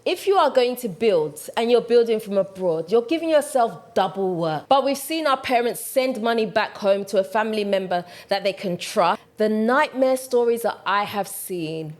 If you are going to build and you're building from abroad, you're giving yourself double work. But we've seen our parents send money back home to a family member that they can trust. The nightmare stories that I have seen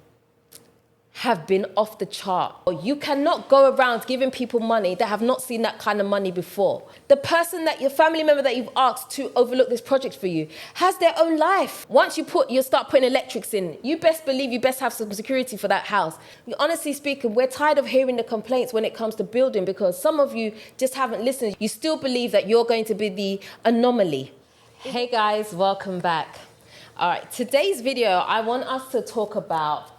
have been off the chart. You cannot go around giving people money that have not seen that kind of money before. The person that your family member that you've asked to overlook this project for you has their own life. Once you start putting electrics in, you best believe you best have some security for that house. Honestly speaking, we're tired of hearing the complaints when it comes to building because some of you just haven't listened. You still believe that you're going to be the anomaly. Hey guys, welcome back. All right, today's video, I want us to talk about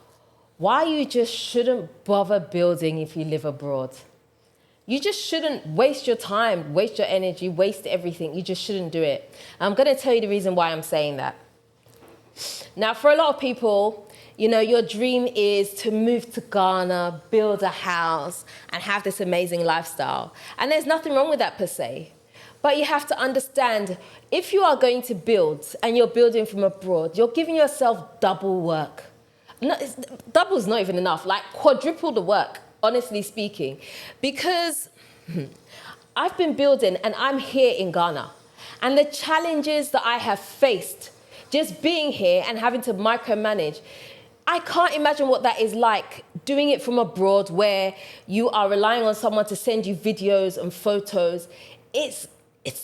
why you just shouldn't bother building if you live abroad. You just shouldn't waste your time, waste your energy, waste everything. You just shouldn't do it. I'm going to tell you the reason why I'm saying that. Now, for a lot of people, your dream is to move to Ghana, build a house, and have this amazing lifestyle. And there's nothing wrong with that per se. But you have to understand, if you are going to build and you're building from abroad, you're giving yourself double work. No, double's not even enough, like quadruple the work, honestly speaking. Because I've been building and I'm here in Ghana. And the challenges that I have faced just being here and having to micromanage, I can't imagine what that is like doing it from abroad where you are relying on someone to send you videos and photos. It's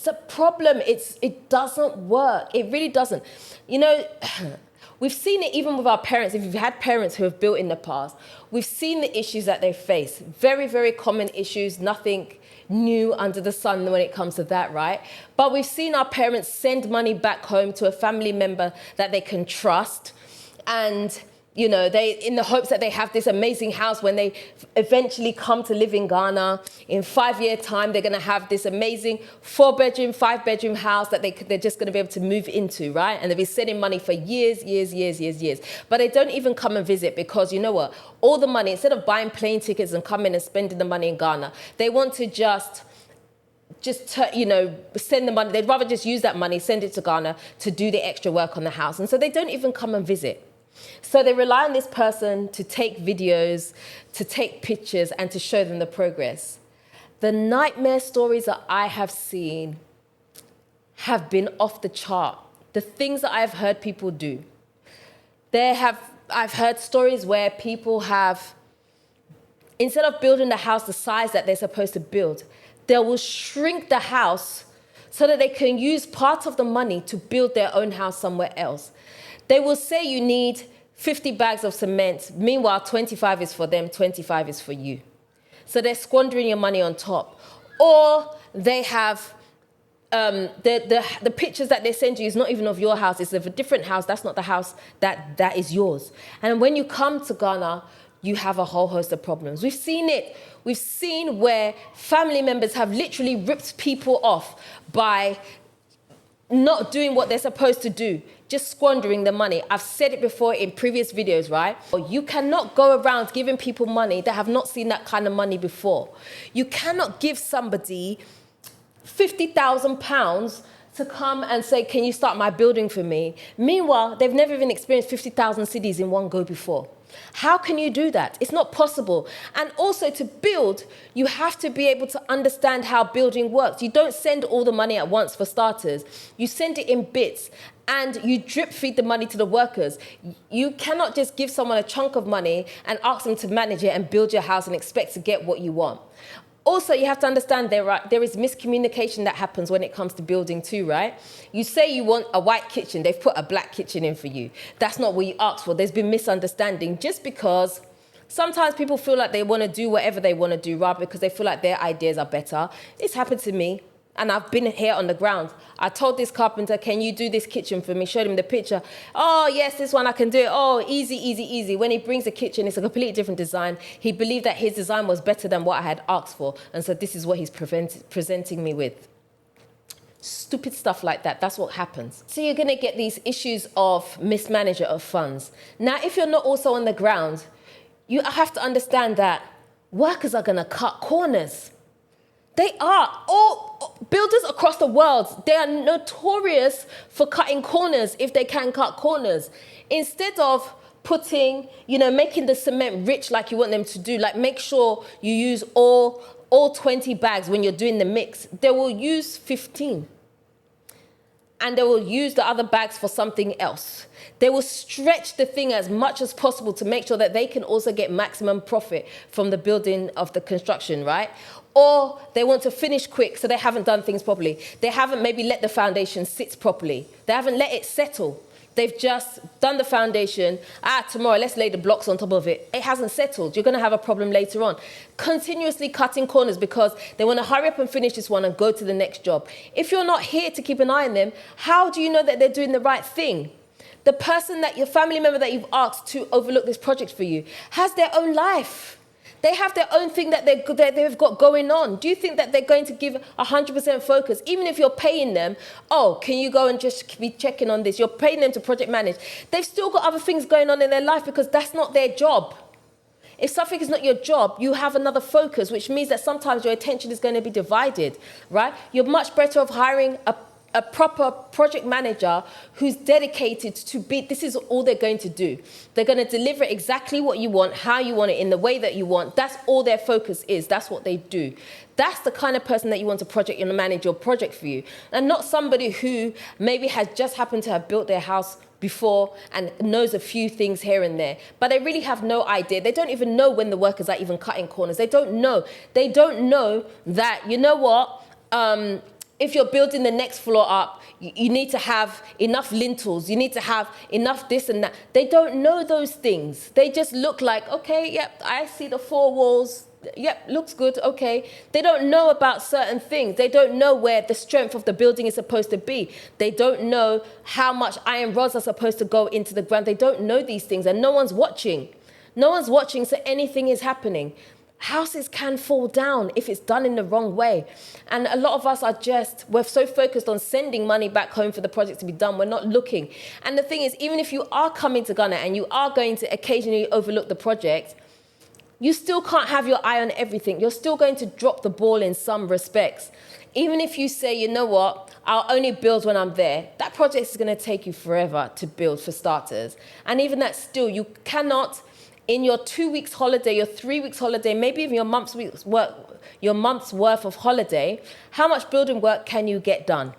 a problem. It doesn't work. It really doesn't. We've seen it even with our parents. If you've had parents who have built in the past, we've seen the issues that they face. Very, very common issues, nothing new under the sun when it comes to that, right? But we've seen our parents send money back home to a family member that they can trust. And, they in the hopes that they have this amazing house when they eventually come to live in Ghana. In 5 years' time, they're going to have this amazing 4-bedroom, 5-bedroom house that they're just going to be able to move into, right? And they'll be sending money for years. But they don't even come and visit because, you know what? All the money, instead of buying plane tickets and coming and spending the money in Ghana, they want to just send the money. They'd rather just use that money, send it to Ghana to do the extra work on the house. And so they don't even come and visit. So they rely on this person to take videos, to take pictures, and to show them the progress. The nightmare stories that I have seen have been off the chart. The things that I've heard people do. I've heard stories where people have, instead of building the house the size that they're supposed to build, they will shrink the house so that they can use part of the money to build their own house somewhere else. They will say you need 50 bags of cement. Meanwhile, 25 is for them, 25 is for you. So they're squandering your money on top. Or they have the pictures that they send you is not even of your house. It's of a different house. That's not the house that is yours. And when you come to Ghana, you have a whole host of problems. We've seen it. We've seen where family members have literally ripped people off by not doing what they're supposed to do, just squandering the money. I've said it before in previous videos, right? You cannot go around giving people money that have not seen that kind of money before. You cannot give somebody £50,000 to come and say, can you start my building for me? Meanwhile, they've never even experienced 50,000 cities in one go before. How can you do that? It's not possible. And also to build, you have to be able to understand how building works. You don't send all the money at once for starters. You send it in bits and you drip feed the money to the workers. You cannot just give someone a chunk of money and ask them to manage it and build your house and expect to get what you want. Also, you have to understand there is miscommunication that happens when it comes to building too, right? You say you want a white kitchen, they've put a black kitchen in for you. That's not what you asked for. There's been misunderstanding just because sometimes people feel like they want to do whatever they want to do, rather because they feel like their ideas are better. It's happened to me. And I've been here on the ground. I told this carpenter, can you do this kitchen for me? Showed him the picture. Oh, yes, this one I can do it. Oh, easy. When he brings the kitchen, it's a completely different design. He believed that his design was better than what I had asked for. And so this is what he's presenting me with. Stupid stuff like that. That's what happens. So you're going to get these issues of mismanagement of funds. Now, if you're not also on the ground, you have to understand that workers are going to cut corners. They are. All builders across the world, they are notorious for cutting corners if they can cut corners. Instead of making the cement rich like you want them to do. Like, make sure you use all 20 bags when you're doing the mix. They will use 15. And they will use the other bags for something else. They will stretch the thing as much as possible to make sure that they can also get maximum profit from the building of the construction, right? Or they want to finish quick, so they haven't done things properly. They haven't maybe let the foundation sit properly. They haven't let it settle. They've just done the foundation. Tomorrow, let's lay the blocks on top of it. It hasn't settled. You're going to have a problem later on. Continuously cutting corners because they want to hurry up and finish this one and go to the next job. If you're not here to keep an eye on them, how do you know that they're doing the right thing? The person your family member that you've asked to overlook this project for you has their own life. They have their own thing that they've got going on. Do you think that they're going to give 100% focus? Even if you're paying them, can you go and just be checking on this? You're paying them to project manage. They've still got other things going on in their life because that's not their job. If something is not your job, you have another focus, which means that sometimes your attention is going to be divided, right? You're much better off hiring a proper project manager who's dedicated to this is all they're going to do. They're going to deliver exactly what you want, how you want it, in the way that you want. That's all their focus is. That's what they do. That's the kind of person that you want to manage your project for you. And not somebody who maybe has just happened to have built their house before and knows a few things here and there, but they really have no idea. They don't even know when the workers are even cutting corners. They don't know. They don't know that, you know what, if you're building the next floor up, you need to have enough lintels. You need to have enough this and that. They don't know those things. They just look like, okay, yep, I see the 4 walls. Yep, looks good, okay. They don't know about certain things. They don't know where the strength of the building is supposed to be. They don't know how much iron rods are supposed to go into the ground. They don't know these things, and no one's watching. No one's watching, so anything is happening. Houses can fall down if it's done in the wrong way. And a lot of us we're so focused on sending money back home for the project to be done, we're not looking. And the thing is, even if you are coming to Ghana and you are going to occasionally overlook the project, you still can't have your eye on everything. You're still going to drop the ball in some respects. Even if you say, you know what, I'll only build when I'm there, that project is going to take you forever to build, for starters. And even that still, you cannot, in your 2 weeks holiday, your 3 weeks holiday, maybe even your month's worth of holiday, how much building work can you get done?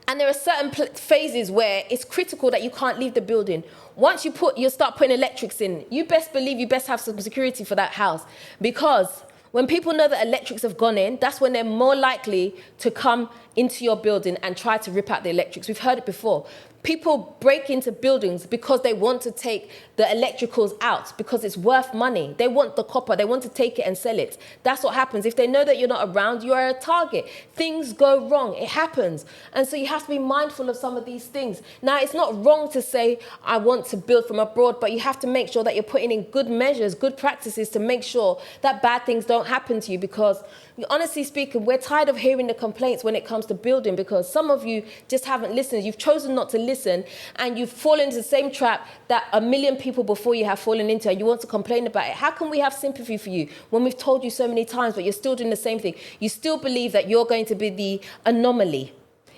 And there are certain phases where it's critical that you can't leave the building. Once you start putting electrics in, you best believe you best have some security for that house. Because when people know that electrics have gone in, that's when they're more likely to come into your building and try to rip out the electrics. We've heard it before. People break into buildings because they want to take the electricals out because it's worth money. They want the copper. They want to take it and sell it. That's what happens. If they know that you're not around, you are a target. Things go wrong. It happens. And so you have to be mindful of some of these things. Now, it's not wrong to say, I want to build from abroad, but you have to make sure that you're putting in good measures, good practices to make sure that bad things don't happen to you, because honestly speaking, we're tired of hearing the complaints when it comes to building, because some of you just haven't listened. You've chosen not to listen, and you've fallen into the same trap that a million people before you have fallen into, and you want to complain about it. How can we have sympathy for you when we've told you so many times, but you're still doing the same thing? You still believe that you're going to be the anomaly.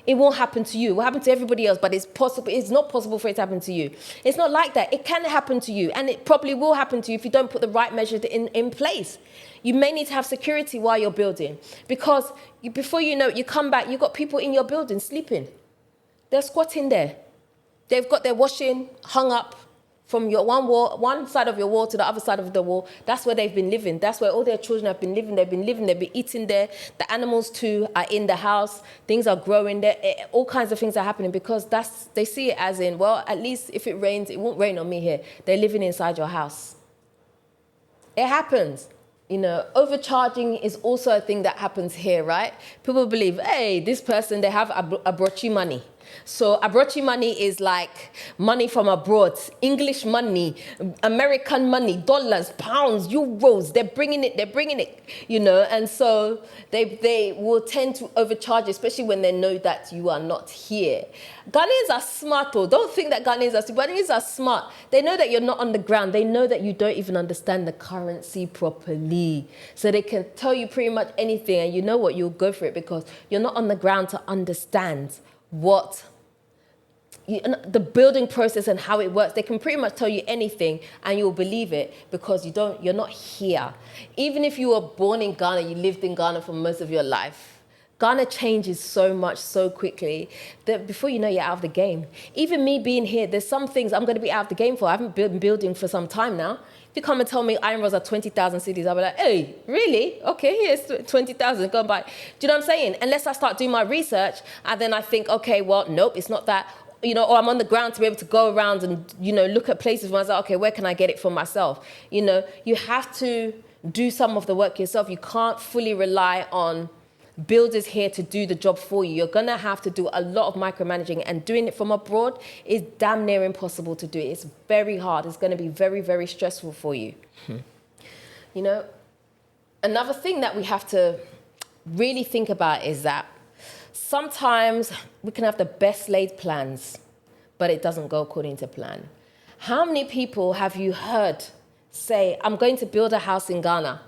It won't happen to you. It will happen to everybody else, but it's not possible for it to happen to you. It's not like that. It can happen to you, and it probably will happen to you if you don't put the right measures in place. You may need to have security while you're building, because before you know it, you come back, you've got people in your building sleeping. They're squatting there. They've got their washing hung up from your one side of your wall to the other side of the wall. That's where they've been living. That's where all their children have been living. They've been eating there. The animals too are in the house. Things are growing there. All kinds of things are happening, because they see it as in, well, at least if it rains, it won't rain on me here. They're living inside your house. It happens. You know, overcharging is also a thing that happens here, right? People believe, hey, this person, they have abrochi money. So abrochi money is like money from abroad, English money, American money, dollars, pounds, euros. They're bringing it, you know. And so they will tend to overcharge, especially when they know that you are not here. Ghanaians are smart, though. Don't think that Ghanaians are smart. They know that you're not on the ground. They know that you don't even understand the currency properly. So they can tell you pretty much anything, and you know what, you'll go for it, because you're not on the ground to understand what the building process and how it works. They can pretty much tell you anything and you'll believe it because you're not here. Even if you were born in Ghana, you lived in Ghana for most of your life, Ghana changes so much so quickly that before you know, you're out of the game. Even me being here, there's some things I'm going to be out of the game for. I haven't been building for some time now. If you come and tell me iron rods are 20,000 cedis, I'll be like, hey, really? Okay, here's 20,000, go and buy. Do you know what I'm saying? Unless I start doing my research and then I think, okay, well, nope, it's not that. Or I'm on the ground to be able to go around and, look at places where I was like, okay, where can I get it for myself? You have to do some of the work yourself. You can't fully rely on builders here to do the job for you. You're going to have to do a lot of micromanaging, and doing it from abroad is damn near impossible to do. It's very hard. It's going to be very, very stressful for you. Another thing that we have to really think about is that sometimes we can have the best laid plans, but it doesn't go according to plan. How many people have you heard say, I'm going to build a house in Ghana?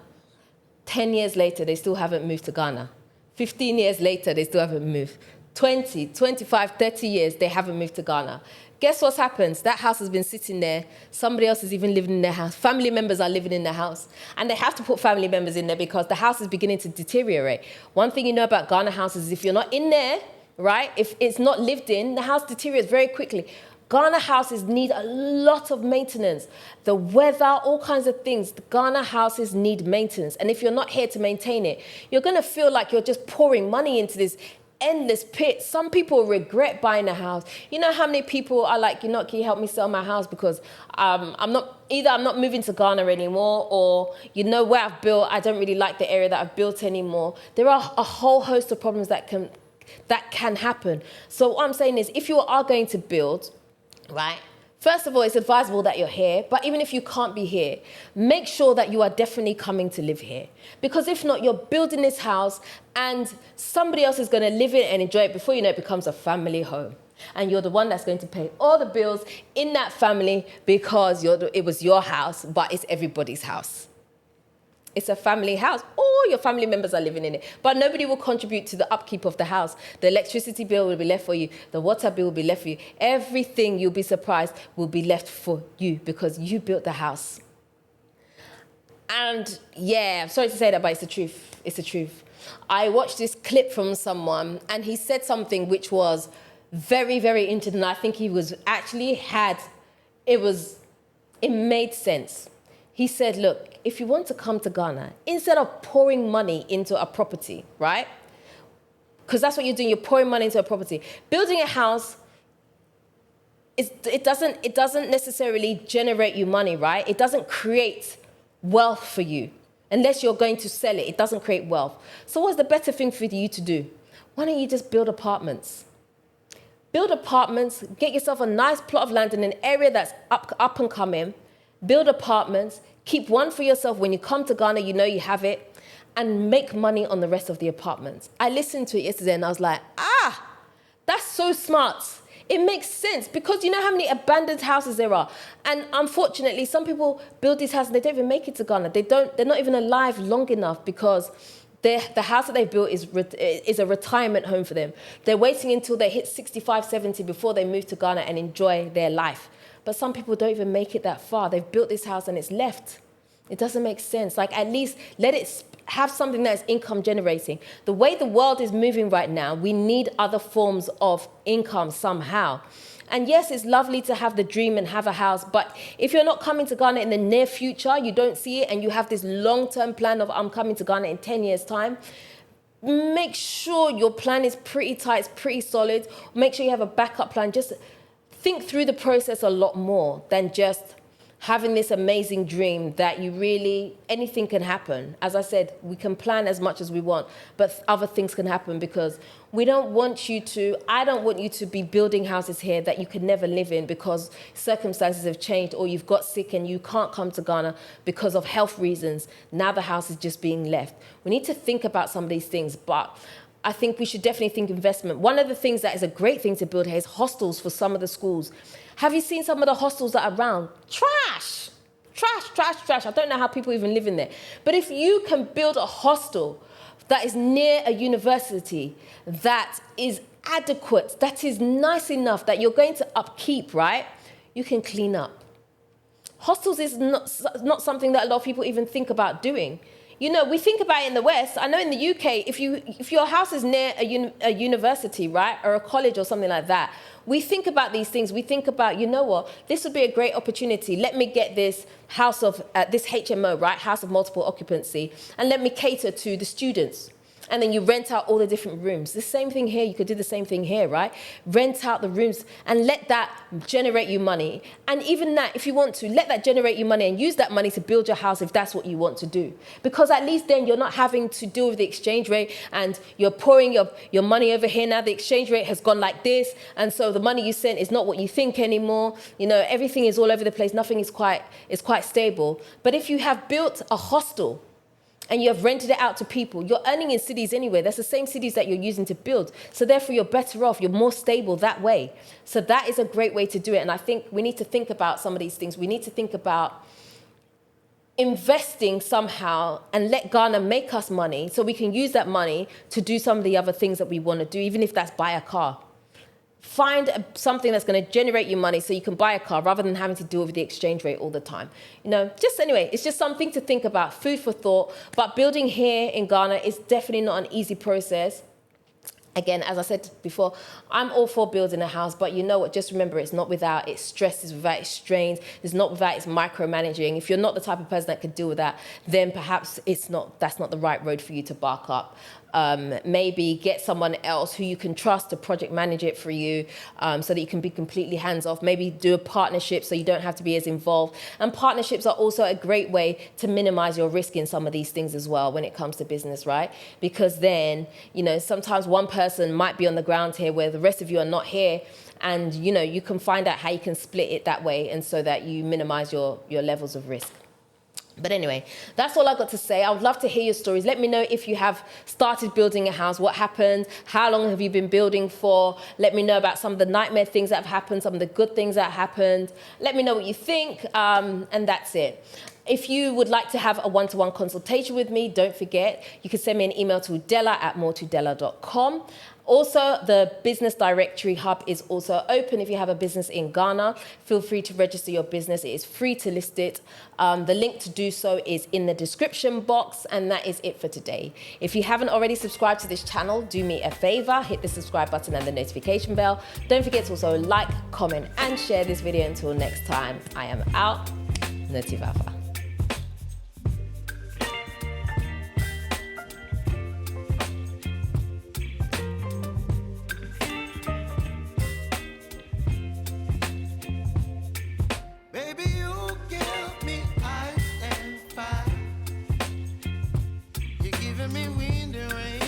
10 years later, they still haven't moved to Ghana. 15 years later, they still haven't moved. 20, 25, 30 years, they haven't moved to Ghana. Guess what happens? That house has been sitting there. Somebody else is even living in their house. Family members are living in the house. And they have to put family members in there because the house is beginning to deteriorate. One thing you know about Ghana houses is if you're not in there, right, if it's not lived in, the house deteriorates very quickly. Ghana houses need a lot of maintenance. The weather, all kinds of things. The Ghana houses need maintenance. And if you're not here to maintain it, you're going to feel like you're just pouring money into this endless pit. Some people regret buying a house. You know how many people are like, can you help me sell my house because I'm not moving to Ghana anymore, or where I've built, I don't really like the area that I've built anymore. There are a whole host of problems that can happen. So what I'm saying is, if you are going to build, right, first of all, it's advisable that you're here, but even if you can't be here, make sure that you are definitely coming to live here. Because if not, you're building this house and somebody else is going to live in it and enjoy it. Before you know it, becomes a family home. And you're the one that's going to pay all the bills in that family because it was your house, but it's everybody's house. It's a family house. All your family members are living in it. But nobody will contribute to the upkeep of the house. The electricity bill will be left for you. The water bill will be left for you. Everything, you'll be surprised, will be left for you because you built the house. And yeah, I'm sorry to say that, but it's the truth. It's the truth. I watched this clip from someone and he said something which was very, very interesting. I think he was actually it made sense. He said, look, if you want to come to Ghana, instead of pouring money into a property, right? Because that's what you're doing, you're pouring money into a property. Building a house, it doesn't necessarily generate you money, right? It doesn't create wealth for you. Unless you're going to sell it, it doesn't create wealth. So what's the better thing for you to do? Why don't you just build apartments? Build apartments, get yourself a nice plot of land in an area that's up and coming. Build apartments, keep one for yourself. When you come to Ghana, you know you have it, and make money on the rest of the apartments. I listened to it yesterday and I was like, that's so smart. It makes sense because you know how many abandoned houses there are. And unfortunately, some people build these houses and they don't even make it to Ghana. They're not even alive long enough because the house that they built is a retirement home for them. They're waiting until they hit 65, 70 before they move to Ghana and enjoy their life. But some people don't even make it that far. They've built this house and it's left. It doesn't make sense. Like, at least let it have something that is income generating. The way the world is moving right now, we need other forms of income somehow. And yes, it's lovely to have the dream and have a house, but if you're not coming to Ghana in the near future, you don't see it, and you have this long-term plan of, I'm coming to Ghana in 10 years' time, make sure your plan is pretty tight, it's pretty solid. Make sure you have a backup plan. Just think through the process a lot more than just having this amazing dream that anything can happen. As I said, we can plan as much as we want, but other things can happen because I don't want you to be building houses here that you can never live in because circumstances have changed, or you've got sick and you can't come to Ghana because of health reasons. Now the house is just being left. We need to think about some of these things, but I think we should definitely think investment. One of the things that is a great thing to build here is hostels for some of the schools. Have you seen some of the hostels that are around? Trash. I don't know how people even live in there. But if you can build a hostel that is near a university that is adequate, that is nice enough, that you're going to upkeep, right? You can clean up. Hostels is not something that a lot of people even think about doing. You know, we think about it in the West. I know in the UK, if your house is near a university, right, or a college or something like that, we think about these things. We think about, you know what, this would be a great opportunity. Let me get this house of, this HMO, right, house of multiple occupancy, and let me cater to the students. And then you rent out all the different rooms. The same thing here, you could do the same thing here, right? Rent out the rooms and let that generate you money. And even that, if you want to, let that generate you money and use that money to build your house if that's what you want to do. Because at least then you're not having to deal with the exchange rate and you're pouring your money over here. Now the exchange rate has gone like this. And so the money you sent is not what you think anymore. You know, everything is all over the place. Nothing is quite stable. But if you have built a hostel, and you have rented it out to people, you're earning in cities anyway. That's the same cities that you're using to build. So therefore, you're better off. You're more stable that way. So that is a great way to do it. And I think we need to think about some of these things. We need to think about investing somehow and let Ghana make us money so we can use that money to do some of the other things that we want to do, even if that's buy a car. Find something that's going to generate you money so you can buy a car rather than having to deal with the exchange rate all the time. You know, just anyway, it's just something to think about, food for thought. But building here in Ghana is definitely not an easy process. Again, as I said before, I'm all for building a house, but you know what, just remember, it's not without its stresses, without its strains, it's not without its micromanaging. If you're not the type of person that can deal with that, then perhaps that's not the right road for you to bark up. Maybe get someone else who you can trust to project manage it for you, so that you can be completely hands-off. Maybe do a partnership so you don't have to be as involved. And partnerships are also a great way to minimize your risk in some of these things as well when it comes to business, right? Because then, you know, sometimes one person might be on the ground here where the rest of you are not here. And, you know, you can find out how you can split it that way and so that you minimize your levels of risk. But anyway, that's all I've got to say. I would love to hear your stories. Let me know if you have started building a house, what happened, how long have you been building for? Let me know about some of the nightmare things that have happened, some of the good things that happened. Let me know what you think, and that's it. If you would like to have a one-to-one consultation with me, don't forget, you can send me an email to dela@moretodela.com. Also, the Business Directory Hub is also open. If you have a business in Ghana, feel free to register your business. It is free to list it. The link to do so is in the description box, and that is it for today. If you haven't already subscribed to this channel, do me a favor, hit the subscribe button and the notification bell. Don't forget to also like, comment, and share this video. Until next time, I am out. Notivafa. Me wind and rain.